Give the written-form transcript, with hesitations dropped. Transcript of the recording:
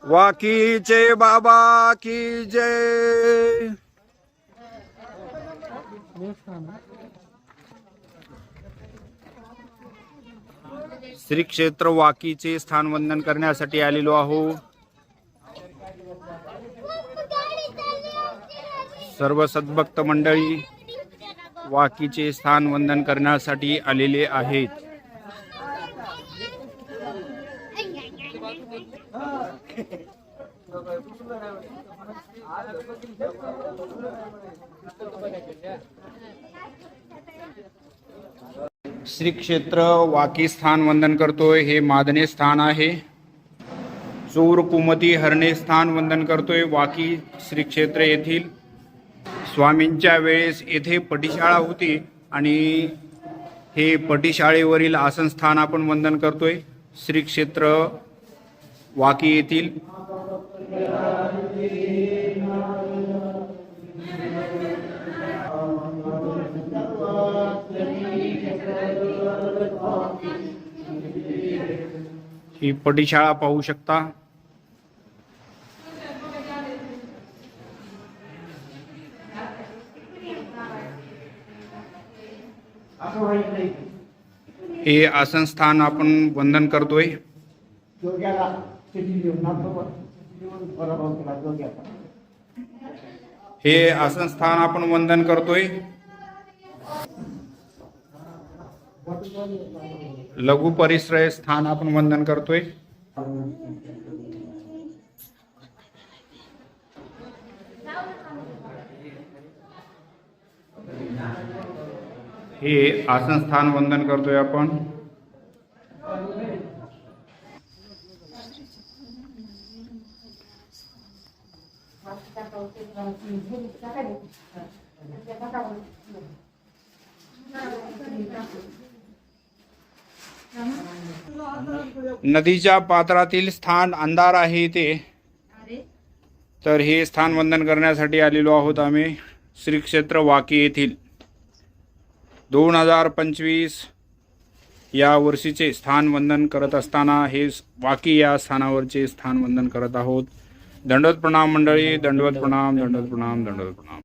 वाकीचे बाबा की जय। श्री क्षेत्र वाकीचे स्थान वंदन करण्यासाठी आलेलो आहोत। सर्व सद्भक्त मंडळी वाकीचे स्थान वंदन करण्यासाठी आलेले आहेत। श्री क्षेत्र वाकी स्थान वंदन करतोय। हे मादने स्थान आहे। चोर कुमती हरणे स्थान वंदन करतोय वाकी श्री क्षेत्र येथील। स्वामींच्या वेळेस येथे पटीशाळा होती आणि हे पटीशाळेवरील आसन स्थान आपण वंदन करतोय श्री क्षेत्र वाकी येथील। ही पटीशाळा पाहू शकता। हे आसन स्थान आपण वंदन करतोय। हे आसन स्थान आपण वंदन करतोय। लघु परिश्रय स्थान आपण वंदन करतोय। हे आसन स्थान वंदन करतोय आपण। नदीच्या पात्रातील स्थान अंधार आहे ते, तर हे स्थान वंदन करण्यासाठी आलेलो आहोत आम्ही श्री क्षेत्र वाकी येथील। 2025 या वर्षीचे स्थान वंदन करत असताना हे वाकी या स्थानावरचे स्थान वंदन करत आहोत। दंडवत प्रणाम मंडळी, दंडवत प्रणाम, दंडवत प्रणाम, दंडवत प्रणाम।